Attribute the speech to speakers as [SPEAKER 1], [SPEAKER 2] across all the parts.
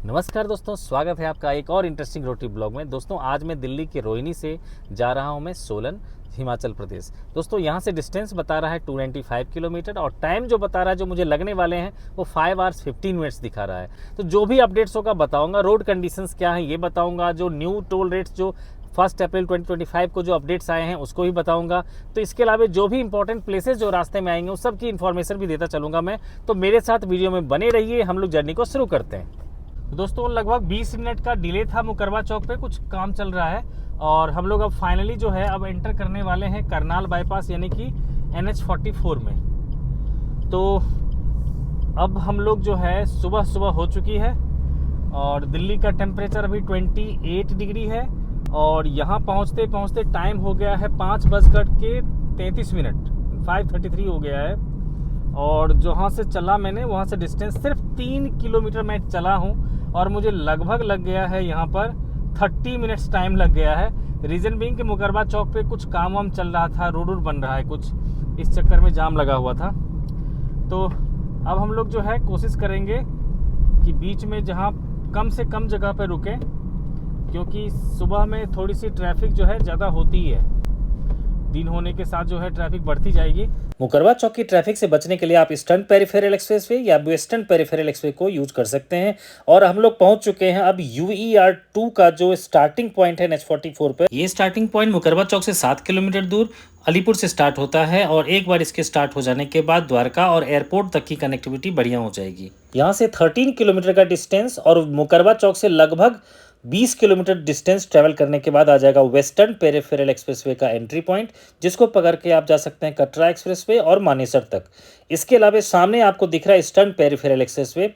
[SPEAKER 1] नमस्कार दोस्तों, स्वागत है आपका एक और इंटरेस्टिंग रोड ट्रिप ब्लॉग में। दोस्तों आज मैं दिल्ली के रोहिणी से जा रहा हूं मैं सोलन, हिमाचल प्रदेश। दोस्तों यहां से डिस्टेंस बता रहा है 295 किलोमीटर और टाइम जो बता रहा है, जो मुझे लगने वाले हैं वो 5 आवर्स 15 मिनट्स दिखा रहा है। तो जो भी अपडेट्स होगा बताऊंगा, रोड कंडीशंस क्या हैं ये बताऊंगा, जो न्यू टोल रेट्स जो 1 अप्रैल 2025 को जो अपडेट्स आए हैं उसको भी बताऊंगा। तो इसके अलावा जो भी इंपॉर्टेंट प्लेसेस जो रास्ते में आएंगे उस सब की इन्फॉर्मेशन भी देता चलूंगा मैं। तो मेरे साथ वीडियो में बने रहिए, हम लोग जर्नी को शुरू करते हैं। दोस्तों लगभग 20 मिनट का डिले था, मुकरबा चौक पे कुछ काम चल रहा है और हम लोग अब फाइनली जो है अब एंटर करने वाले हैं करनाल बाईपास यानी कि NH44 में। तो अब हम लोग जो है सुबह हो चुकी है और दिल्ली का टेम्परेचर अभी 28 डिग्री है और यहाँ पहुँचते पहुँचते टाइम हो गया है 5:33, 5:33 हो गया है। और जहाँ से चला मैंने वहाँ से डिस्टेंस सिर्फ 3 किलोमीटर मैं चला हूँ और मुझे लगभग लग गया है यहाँ पर 30 मिनट्स टाइम लग गया है। रीज़न बीइंग कि मुकरबा चौक पे कुछ काम वाम चल रहा था, रोड बन रहा है कुछ, इस चक्कर में जाम लगा हुआ था। तो अब हम लोग जो है कोशिश करेंगे कि बीच में जहाँ कम से कम जगह पे रुकें, क्योंकि सुबह में थोड़ी सी ट्रैफिक जो है ज़्यादा होती है, दिन होने के साथ जो है ट्रैफिक बढ़ती जाएगी। मुकरबा चौक की ट्रैफिक से बचने के लिए आप ईस्टर्न पेरिफेरल एक्सप्रेसवे या वेस्टर्न पेरिफेरल एक्सप्रेस को यूज कर सकते हैं। और हम लोग पहुंच चुके हैं अब UER2 का जो स्टार्टिंग पॉइंट है NH44 पे। ये स्टार्टिंग पॉइंट मुकरबा चौक से 7 किलोमीटर दूर अलीपुर से स्टार्ट होता है और एक बार इसके स्टार्ट हो जाने के बाद द्वारका और एयरपोर्ट तक की कनेक्टिविटी बढ़िया हो जाएगी। यहाँ से 13 किलोमीटर का डिस्टेंस और मुकरबा चौक से लगभग 20 किलोमीटर डिस्टेंस ट्रैवल करने के बाद आ जाएगा वेस्टर्न पेरिफेरल एक्सप्रेसवे का एंट्री पॉइंट, जिसको पकड़ के आप जा सकते हैं कटरा एक्सप्रेसवे और मानेसर तक। इसके अलावा सामने आपको दिख रहा है ईस्टर्न पेरिफेरल एक्सप्रेसवे,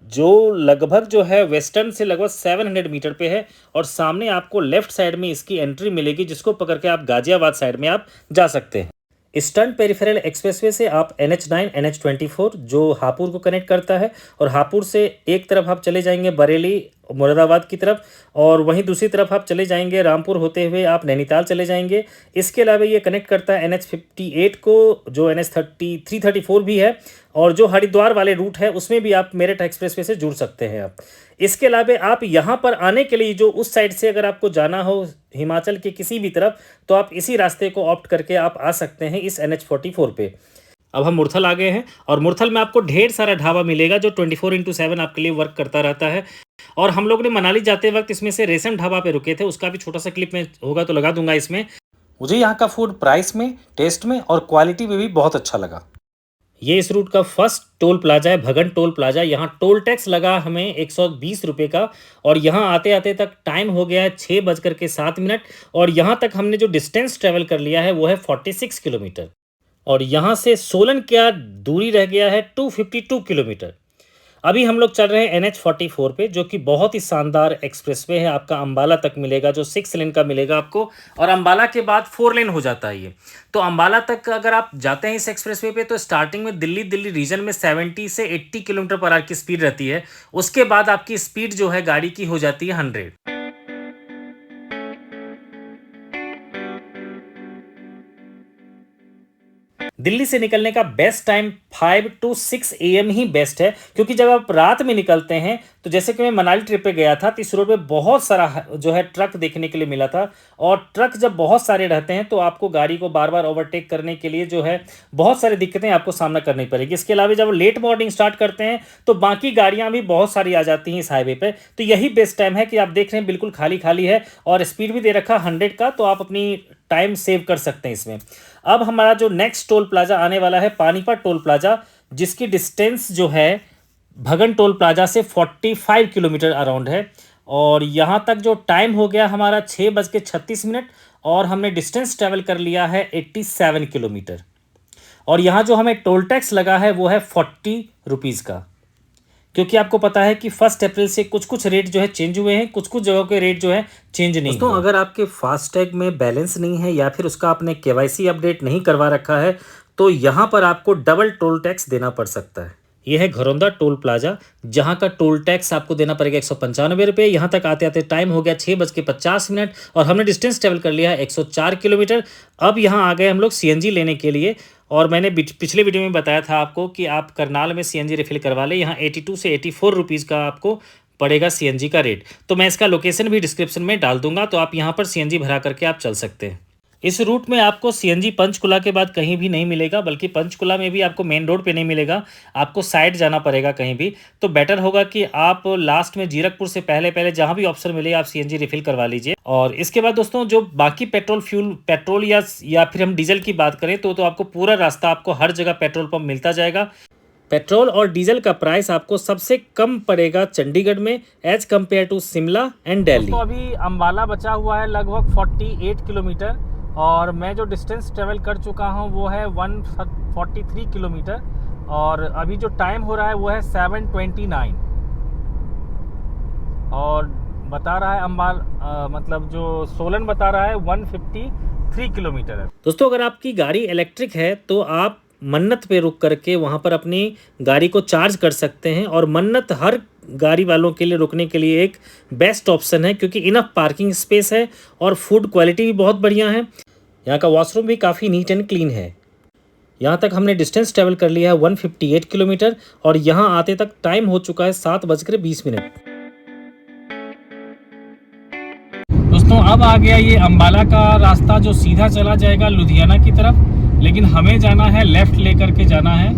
[SPEAKER 1] जो लगभग जो है वेस्टर्न से लगभग 700 मीटर पे है और सामने आपको लेफ्ट साइड में इसकी एंट्री मिलेगी, जिसको पकड़ के आप गाजियाबाद साइड में आप जा सकते हैं। ईस्टर्न पेरिफेरल एक्सप्रेसवे से आप NH9 NH24 जो हापुड़ को कनेक्ट करता है और हापुड़ से एक तरफ आप चले जाएंगे बरेली मुरादाबाद की तरफ और वहीं दूसरी तरफ आप चले जाएंगे रामपुर होते हुए आप नैनीताल चले जाएंगे। इसके अलावा ये कनेक्ट करता है NH58 को, जो NH334 भी है, और जो हरिद्वार वाले रूट है उसमें भी आप मेरठ एक्सप्रेसवे से जुड़ सकते हैं आप। इसके अलावा आप यहाँ पर आने के लिए जो उस साइड से अगर आपको जाना हो हिमाचल के किसी भी तरफ, तो आप इसी रास्ते को ऑप्ट करके आप आ सकते हैं इस NH44 पे। अब हम मुरथल आ गए हैं और मुरथल में आपको ढेर सारा ढाबा मिलेगा जो 24/7 आपके लिए वर्क करता रहता है। और हम लोग ने मनाली जाते वक्त इसमें से रेशम ढाबा पे रुके थे, उसका भी छोटा सा क्लिप में होगा तो लगा दूंगा इसमें। मुझे यहाँ का फूड प्राइस में, टेस्ट में और क्वालिटी में भी बहुत अच्छा लगा। ये इस रूट का फर्स्ट टोल प्लाजा है, भगन टोल प्लाजा। यहाँ टोल टैक्स लगा हमें 120 रुपये का और यहाँ आते आते तक टाइम हो गया है 6:07 और यहाँ तक हमने जो डिस्टेंस ट्रेवल कर लिया है वो है 46 किलोमीटर और यहाँ से सोलन क्या दूरी रह गया है 252 किलोमीटर। अभी हम लोग चल रहे हैं NH44 पे, जो कि बहुत ही शानदार एक्सप्रेसवे है। आपका अंबाला तक मिलेगा, जो 6 लेन का मिलेगा आपको, और अंबाला के बाद 4 लेन हो जाता है ये। तो अंबाला तक अगर आप जाते हैं इस एक्सप्रेसवे पे तो स्टार्टिंग में दिल्ली रीजन में 70 से 80 किलोमीटर पर आवर की स्पीड रहती है। उसके बाद आपकी स्पीड जो है गाड़ी की हो जाती है 100। दिल्ली से निकलने का best time 5 to 6 AM he best है, क्योंकि जब आप रात में निकलते हैं तो जैसे कि मैं मनाली ट्रिप पे गया था तो इस रोड पे बहुत सारा जो है ट्रक देखने के लिए मिला था और ट्रक जब बहुत सारे रहते हैं तो आपको गाड़ी को बार बार ओवरटेक करने के लिए जो है बहुत सारी दिक्कतें आपको सामना करनी पड़ेगी। इसके अलावा जब लेट मॉर्निंग स्टार्ट करते हैं तो बाकी गाड़ियाँ भी बहुत सारी आ जाती हैं इस हाईवे पर। तो यही बेस्ट टाइम है कि आप देख रहे हैं बिल्कुल खाली खाली है और स्पीड भी दे रखा 100 का, तो आप अपनी टाइम सेव कर सकते हैं इसमें। अब हमारा जो नेक्स्ट टोल प्लाजा आने वाला है पानीपत टोल प्लाजा, जिसकी डिस्टेंस जो है भगन टोल प्लाजा से 45 किलोमीटर अराउंड है और यहाँ तक जो टाइम हो गया हमारा 6:36 और हमने डिस्टेंस ट्रेवल कर लिया है 87 किलोमीटर। और यहाँ जो हमें टोल टैक्स लगा है वो है 40 रुपीज़ का, क्योंकि आपको पता है कि 1 अप्रैल से कुछ रेट जो है चेंज हुए हैं, कुछ जगहों के रेट जो है चेंज नहीं। दोस्तों अगर आपके फास्टैग में बैलेंस नहीं है या फिर उसका आपने KYC अपडेट नहीं करवा रखा है तो यहाँ पर आपको डबल टोल टैक्स देना पड़ सकता है। यह है घरौंदा टोल प्लाजा, जहां का टोल टैक्स आपको देना पड़ेगा 195 रुपये। यहाँ तक आते आते टाइम हो गया 6:50 और हमने डिस्टेंस ट्रेवल कर लिया है 104 किलोमीटर। अब यहाँ आ गए हम लोग CNG लेने के लिए और मैंने पिछले वीडियो में बताया था आपको कि आप करनाल में CNG रिफिल करवा लें। यहाँ 82 से 84 रुपीज़ का आपको पड़ेगा सीएनजी का रेट। तो मैं इसका लोकेशन भी डिस्क्रिप्शन में डाल दूंगा, तो आप यहाँ पर सीएनजी भरा करके आप चल सकते हैं। इस रूट में आपको सीएनजी पंचकुला के बाद कहीं भी नहीं मिलेगा, बल्कि पंचकुला में भी आपको मेन रोड पे नहीं मिलेगा, आपको साइड जाना पड़ेगा कहीं भी। तो बेटर होगा कि आप लास्ट में जीरकपुर से पहले पहले जहां भी ऑप्शन मिले आप सीएनजी रिफिल करवा लीजिए। और इसके बाद दोस्तों जो बाकी पेट्रोल या फिर हम डीजल की बात करें तो आपको पूरा रास्ता आपको हर जगह पेट्रोल पंप मिलता जाएगा। पेट्रोल और डीजल का प्राइस आपको सबसे कम पड़ेगा चंडीगढ़ में as compare to Shimla and Delhi. तो अभी अम्बाला बचा हुआ है लगभग 48 किलोमीटर, और मैं जो डिस्टेंस ट्रेवल कर चुका हूँ वो है 143 किलोमीटर, और अभी जो टाइम हो रहा है वो है 7:29, और बता रहा है मतलब जो सोलन बता रहा है 153 किलोमीटर है। दोस्तों अगर आपकी गाड़ी इलेक्ट्रिक है तो आप मन्नत पे रुक करके वहाँ पर अपनी गाड़ी को चार्ज कर सकते हैं, और मन्नत हर गाड़ी वालों के लिए रुकने के लिए एक बेस्ट ऑप्शन है, क्योंकि इनफ पार्किंग स्पेस है और फूड क्वालिटी भी बहुत बढ़िया है। यहाँ का वॉशरूम भी काफ़ी नीट एंड क्लीन है। यहाँ तक हमने डिस्टेंस ट्रेवल कर लिया है 158 किलोमीटर, और यहाँ आते तक टाइम हो चुका है 7:20। दोस्तों अब आ गया ये अम्बाला का रास्ता जो सीधा चला जाएगा लुधियाना की तरफ, लेकिन हमें जाना है लेफ़्ट लेकर के जाना है।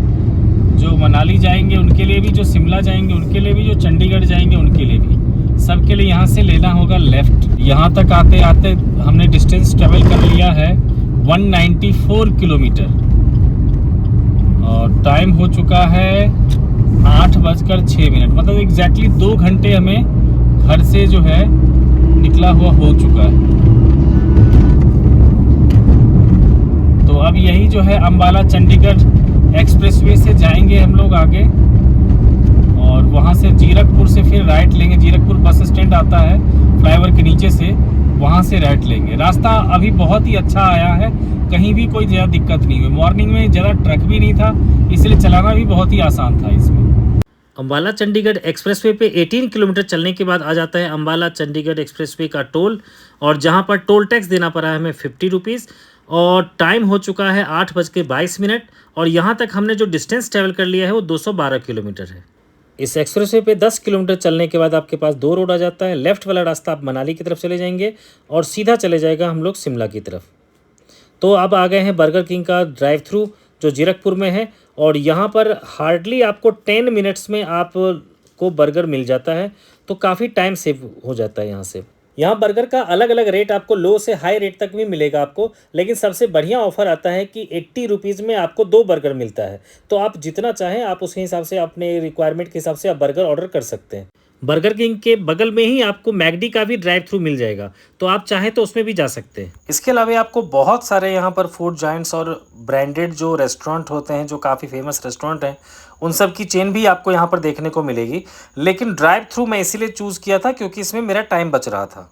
[SPEAKER 1] जो मनाली जाएंगे उनके लिए भी, जो शिमला जाएंगे उनके लिए भी, जो चंडीगढ़ जाएंगे उनके लिए भी, सबके लिए यहाँ से लेना होगा लेफ़्ट। यहाँ तक आते आते हमने डिस्टेंस ट्रेवल कर लिया है 194 किलोमीटर, और टाइम हो चुका है 8:06, मतलब एग्जैक्टली 2 घंटे हमें घर से जो है निकला हुआ हो चुका है। तो अब यही जो है अम्बाला चंडीगढ़ एक्सप्रेसवे से जाएंगे हम लोग आगे, और वहाँ से जीरकपुर से फिर राइट लेंगे। जीरकपुर बस स्टैंड आता है फ्लाईओवर के नीचे से, वहाँ से राइट लेंगे। रास्ता अभी बहुत ही अच्छा आया है, कहीं भी कोई ज़्यादा दिक्कत नहीं हुई। मॉर्निंग में ज़्यादा ट्रक भी नहीं था, इसलिए चलाना भी बहुत ही आसान था इसमें। अम्बाला चंडीगढ़ एक्सप्रेसवे पे 18 किलोमीटर चलने के बाद आ जाता है अम्बाला चंडीगढ़ एक्सप्रेसवे का टोल, और जहाँ पर टोल टैक्स देना पड़ा है हमें 50 रुपीज़, और टाइम हो चुका है 8:22, और यहाँ तक हमने जो डिस्टेंस ट्रेवल कर लिया है वो 212 किलोमीटर है। इस एक्सप्रेसवे पे 10 किलोमीटर चलने के बाद आपके पास 2 रोड आ जाता है। लेफ्ट वाला रास्ता आप मनाली की तरफ चले जाएंगे, और सीधा चले जाएगा हम लोग शिमला की तरफ। तो अब आ गए हैं बर्गर किंग का ड्राइव थ्रू जो जीरकपुर में है, और यहाँ पर हार्डली आपको 10 मिनट्स में आपको बर्गर मिल जाता है, तो काफ़ी टाइम सेव हो जाता है यहाँ से। यहाँ बर्गर का अलग अलग रेट आपको लो से हाई रेट तक भी मिलेगा आपको, लेकिन सबसे बढ़िया ऑफर आता है कि 80 रुपीज़ में आपको 2 बर्गर मिलता है। तो आप जितना चाहें आप उसके हिसाब से, अपने रिक्वायरमेंट के हिसाब से आप बर्गर ऑर्डर कर सकते हैं। बर्गर किंग के बगल में ही आपको मैकडी का भी ड्राइव थ्रू मिल जाएगा, तो आप चाहें तो उसमें भी जा सकते हैं। इसके अलावा आपको बहुत सारे यहाँ पर फूड जॉइंट्स और ब्रांडेड जो रेस्टोरेंट होते हैं, जो काफ़ी फेमस रेस्टोरेंट हैं, उन सब की चेन भी आपको यहाँ पर देखने को मिलेगी। लेकिन ड्राइव थ्रू मैं इसीलिए चूज़ किया था क्योंकि इसमें मेरा टाइम बच रहा था।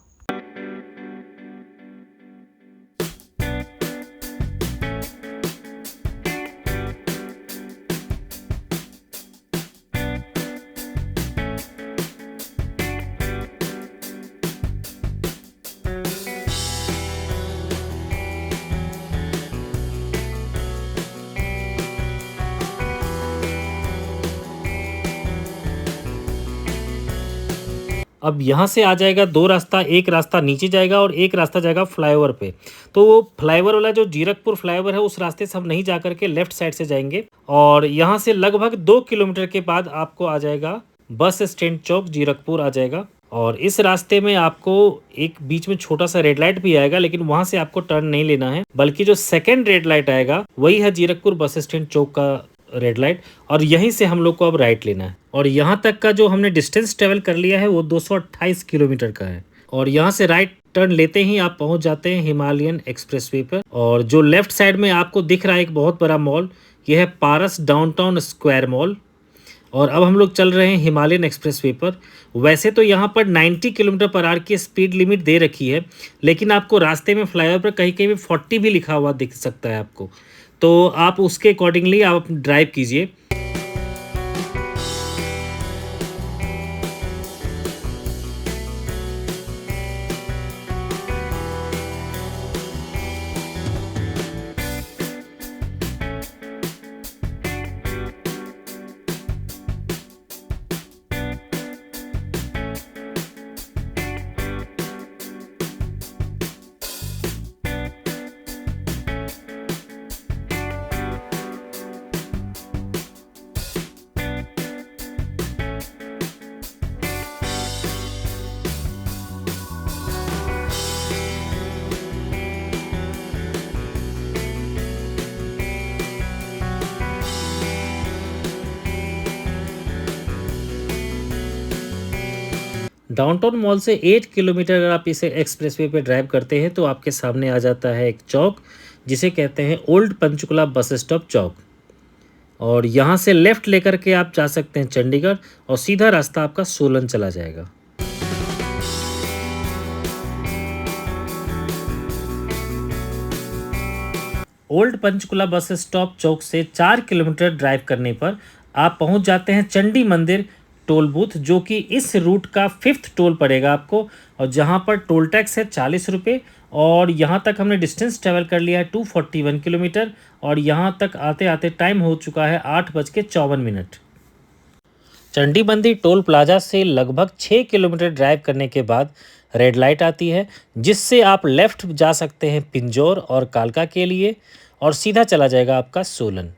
[SPEAKER 1] अब यहाँ से आ जाएगा 2 रास्ता, एक रास्ता नीचे जाएगा और एक रास्ता जाएगा फ्लाईओवर पे। तो वो फ्लाईओवर वाला जो जीरकपुर फ्लाईओवर है, उस रास्ते से हम नहीं जा करके लेफ्ट साइड से जाएंगे, और यहाँ से लगभग 2 किलोमीटर के बाद आपको आ जाएगा बस स्टैंड चौक जीरकपुर आ जाएगा। और इस रास्ते में आपको एक बीच में छोटा सा रेड लाइट भी आएगा, लेकिन वहाँ से आपको टर्न नहीं लेना है, बल्कि जो सेकेंड रेड लाइट आएगा वही है जीरकपुर बस स्टैंड चौक का रेड लाइट, और यहीं से हम लोग को अब राइट लेना है। और यहाँ तक का जो हमने डिस्टेंस ट्रेवल कर लिया है वो 228 किलोमीटर का है, और यहाँ से राइट टर्न लेते ही आप पहुँच जाते हैं हिमालयन एक्सप्रेसवे पर। और जो लेफ्ट साइड में आपको दिख रहा है एक बहुत बड़ा मॉल, ये है पारस डाउनटाउन स्क्वायर मॉल। और अब हम लोग चल रहे हैं हिमालयन एक्सप्रेसवे पर। वैसे तो यहाँ पर 90 किलोमीटर पर आवर की स्पीड लिमिट दे रखी है, लेकिन आपको रास्ते में फ्लाईओवर पर कहीं कहीं भी 40 भी लिखा हुआ दिख सकता है आपको, तो आप उसके अकॉर्डिंगली आप ड्राइव कीजिए। डाउनटाउन मॉल से 8 किलोमीटर अगर आप इसे एक्सप्रेसवे पे ड्राइव करते हैं तो आपके सामने आ जाता है एक चौक, जिसे कहते हैं ओल्ड पंचकुला बस स्टॉप चौक। और यहाँ से लेफ़्ट लेकर के आप जा सकते हैं चंडीगढ़, और सीधा रास्ता आपका सोलन चला जाएगा। ओल्ड पंचकुला बस स्टॉप चौक से 4 किलोमीटर ड्राइव करने पर आप पहुंच जाते हैं चंडी मंदिर टोल बूथ, जो कि इस रूट का 5th टोल पड़ेगा आपको, और जहां पर टोल टैक्स है 40 रुपये। और यहां तक हमने डिस्टेंस ट्रेवल कर लिया है 241 किलोमीटर, और यहां तक आते आते टाइम हो चुका है 8:54। चंडी मंदिर टोल प्लाजा से लगभग 6 किलोमीटर ड्राइव करने के बाद रेड लाइट आती है, जिससे आप लेफ़्ट जा सकते हैं पिंजौर और कालका के लिए, और सीधा चला जाएगा आपका सोलन।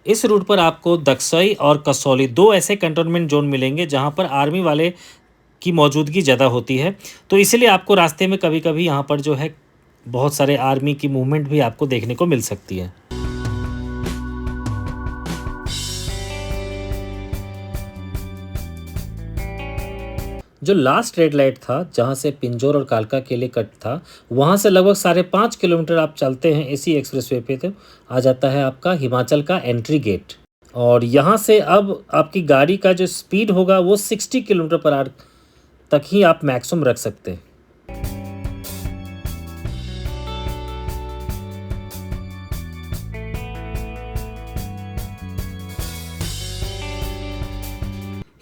[SPEAKER 1] इस रूट पर आपको दक्सई और कसौली 2 ऐसे कंटोनमेंट जोन मिलेंगे जहां पर आर्मी वाले की मौजूदगी ज़्यादा होती है, तो इसलिए आपको रास्ते में कभी कभी यहाँ पर जो है बहुत सारे आर्मी की मूवमेंट भी आपको देखने को मिल सकती है। जो लास्ट रेड लाइट था, जहां से पिंजौर और कालका के लिए कट था, वहां से लगभग 5.5 किलोमीटर आप चलते हैं इसी एक्सप्रेसवे पे, तो आ जाता है आपका हिमाचल का एंट्री गेट। और यहां से अब आपकी गाड़ी का जो स्पीड होगा वो 60 किलोमीटर पर आवर तक ही आप मैक्सिमम रख सकते हैं।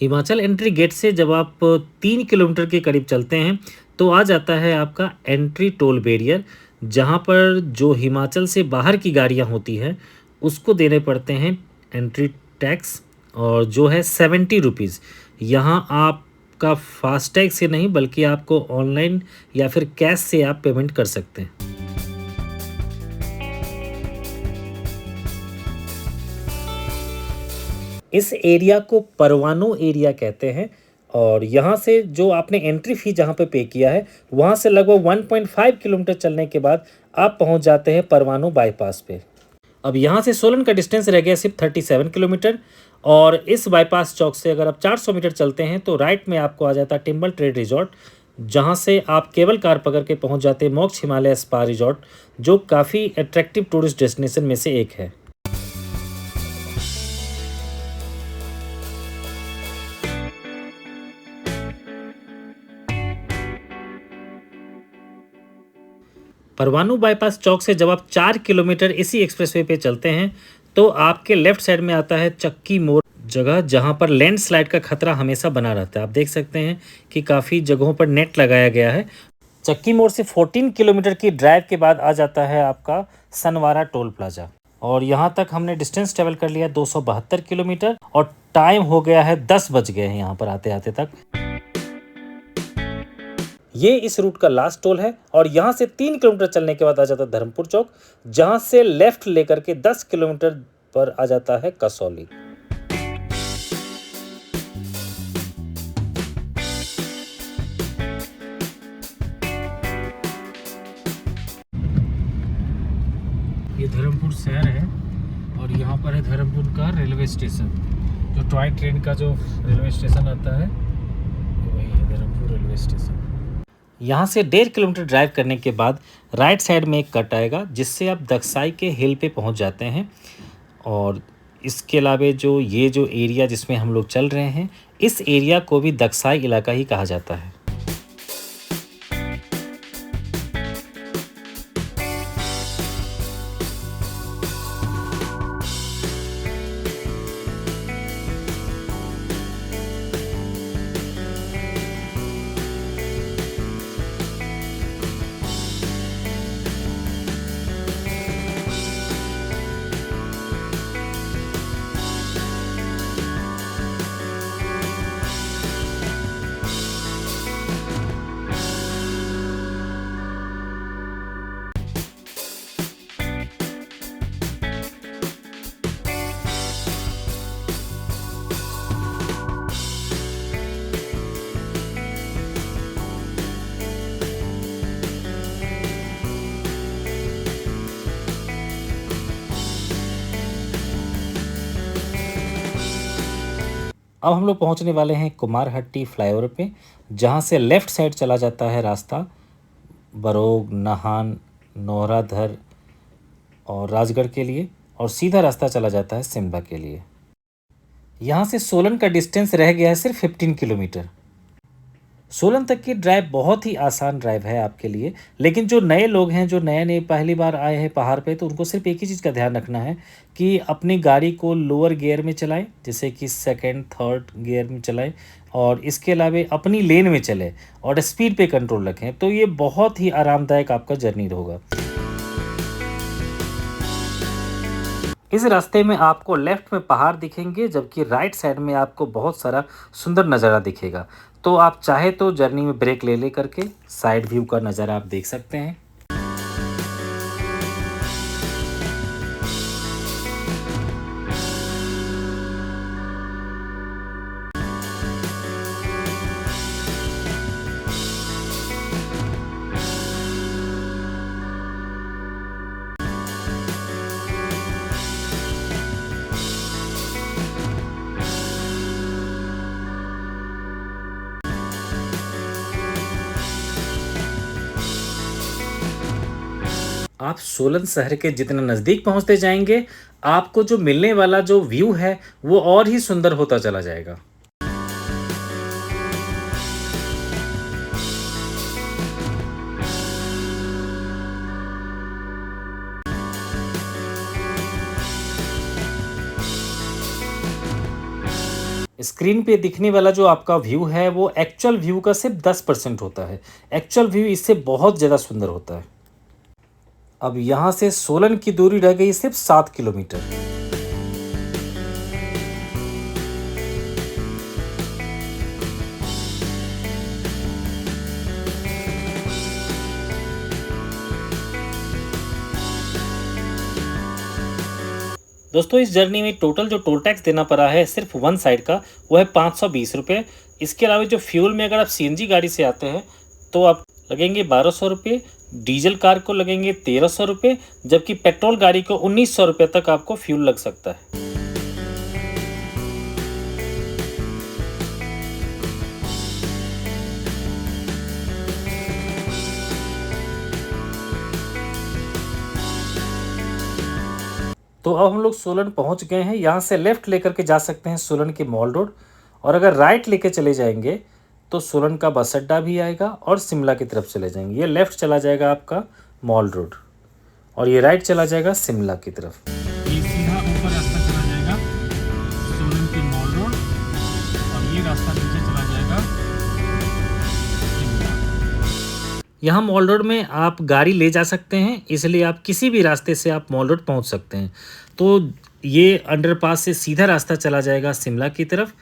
[SPEAKER 1] हिमाचल एंट्री गेट से जब आप 3 किलोमीटर के करीब चलते हैं तो आ जाता है आपका एंट्री टोल बैरियर, जहां पर जो हिमाचल से बाहर की गाड़ियां होती हैं उसको देने पड़ते हैं एंट्री टैक्स, और जो है 70 रुपीज़। यहाँ आपका फास्टैग से नहीं बल्कि आपको ऑनलाइन या फिर कैश से आप पेमेंट कर सकते हैं। इस एरिया को परवाणु एरिया कहते हैं, और यहाँ से जो आपने एंट्री फ़ी जहाँ पे पे किया है वहाँ से लगभग 1.5 किलोमीटर चलने के बाद आप पहुँच जाते हैं परवाणु बाईपास पे। अब यहाँ से सोलन का डिस्टेंस रह गया सिर्फ 37 किलोमीटर, और इस बाईपास चौक से अगर आप 400 मीटर चलते हैं तो राइट में आपको आ जाता है टिम्बल ट्रेड रिजॉर्ट, जहाँ से आप केबल कार पकड़ के पहुँच जाते हैं मोक्ष हिमालय स्पा रिजॉर्ट, जो काफ़ी अट्रैक्टिव टूरिस्ट डेस्टिनेशन में से एक है। परवाणु बाईपास चौक से जब आप 4 किलोमीटर इसी एक्सप्रेसवे पे चलते हैं तो आपके लेफ्ट साइड में आता है चक्की मोड़ जगह, जहां पर लैंडस्लाइड का खतरा हमेशा बना रहता है। आप देख सकते हैं कि काफ़ी जगहों पर नेट लगाया गया है। चक्की मोड़ से 14 किलोमीटर की ड्राइव के बाद आ जाता है आपका सनवारा टोल प्लाजा, और यहाँ तक हमने डिस्टेंस ट्रेवल कर लिया 272 किलोमीटर, और टाइम हो गया है 10 बज गए हैं यहाँ पर आते आते तक। ये इस रूट का लास्ट टोल है, और यहाँ से 3 किलोमीटर चलने के बाद आ जाता है धर्मपुर चौक, जहाँ से लेफ्ट लेकर के 10 किलोमीटर पर आ जाता है कसौली। ये धर्मपुर शहर है, और यहाँ पर है धर्मपुर का रेलवे स्टेशन, जो टॉय ट्रेन का जो रेलवे स्टेशन आता है वही है धर्मपुर रेलवे स्टेशन। यहाँ से 1.5 किलोमीटर ड्राइव करने के बाद राइट साइड में एक कट आएगा, जिससे आप दक्साई के हिल पे पहुँच जाते हैं। और इसके अलावा जो एरिया जिसमें हम लोग चल रहे हैं, इस एरिया को भी दक्साई इलाका ही कहा जाता है। अब हम लोग पहुंचने वाले हैं कुमारहट्टी फ्लाईओवर पे, जहां से लेफ़्ट साइड चला जाता है रास्ता बरोग, नाहन, नौराधर और राजगढ़ के लिए, और सीधा रास्ता चला जाता है शिमला के लिए। यहाँ से सोलन का डिस्टेंस रह गया है सिर्फ 15 किलोमीटर। सोलन तक की ड्राइव बहुत ही आसान ड्राइव है आपके लिए, लेकिन जो नए लोग हैं, जो नए नए पहली बार आए हैं पहाड़ पे, तो उनको सिर्फ एक ही चीज़ का ध्यान रखना है कि अपनी गाड़ी को लोअर गियर में चलाएं, जैसे कि सेकंड थर्ड गियर में चलाएं, और इसके अलावा अपनी लेन में चलें और स्पीड पे कंट्रोल रखें। तो ये बहुत ही आरामदायक आपका जर्नी होगा। इस रास्ते में आपको लेफ्ट में पहाड़ दिखेंगे, जबकि राइट साइड में आपको बहुत सारा सुंदर नज़ारा दिखेगा। तो आप चाहे तो जर्नी में ब्रेक ले करके साइड व्यू का नज़ारा आप देख सकते हैं। आप सोलन शहर के जितना नज़दीक पहुंचते जाएंगे, आपको जो मिलने वाला जो व्यू है वो और ही सुंदर होता चला जाएगा। स्क्रीन पे दिखने वाला जो आपका व्यू है वो एक्चुअल व्यू का सिर्फ 10% होता है। एक्चुअल व्यू इससे बहुत ज़्यादा सुंदर होता है। अब यहाँ से सोलन की दूरी रह गई सिर्फ 7 किलोमीटर। दोस्तों, इस जर्नी में टोटल जो टोल टैक्स देना पड़ा है सिर्फ वन साइड का, वो है 520 रुपये। इसके अलावा जो फ्यूल में अगर आप सीएनजी गाड़ी से आते हैं तो आप लगेंगे 1200 रुपये, डीजल कार को लगेंगे 1300 रुपये, जबकि पेट्रोल गाड़ी को 1900 रुपये तक आपको फ्यूल लग सकता है। तो अब हम लोग सोलन पहुंच गए हैं। यहाँ से लेफ़्ट लेकर के जा सकते हैं सोलन के मॉल रोड, और अगर राइट लेके चले जाएंगे तो सोलन का बस अड्डा भी आएगा और शिमला की तरफ चले जाएंगे। ये लेफ़्ट चला जाएगा आपका मॉल रोड, और ये राइट चला जाएगा शिमला की तरफ। ये सीधा ऊपर रास्ता चला जाएगा सोलन के मॉल रोड, और ये रास्ता नीचे चला जाएगा शिमला। यहाँ मॉल रोड में आप गाड़ी ले जा सकते हैं, इसलिए आप किसी भी रास्ते से आप मॉल रोड पहुँच सकते हैं। तो ये अंडरपास से सीधा रास्ता चला जाएगा शिमला की तरफ,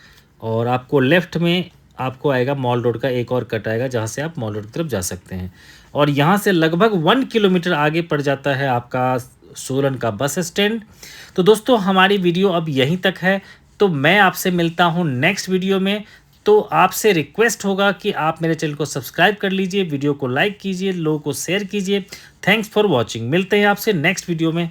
[SPEAKER 1] और आपको लेफ़्ट में आपको आएगा मॉल रोड का एक और कट आएगा, जहाँ से आप मॉल रोड की तरफ जा सकते हैं। और यहाँ से लगभग 1 किलोमीटर आगे पड़ जाता है आपका सोलन का बस स्टैंड। तो दोस्तों, हमारी वीडियो अब यहीं तक है। तो मैं आपसे मिलता हूँ नेक्स्ट वीडियो में। तो आपसे रिक्वेस्ट होगा कि आप मेरे चैनल को सब्सक्राइब कर लीजिए, वीडियो को लाइक कीजिए, लोगों को शेयर कीजिए। Thanks for watching. मिलते हैं आपसे नेक्स्ट वीडियो में।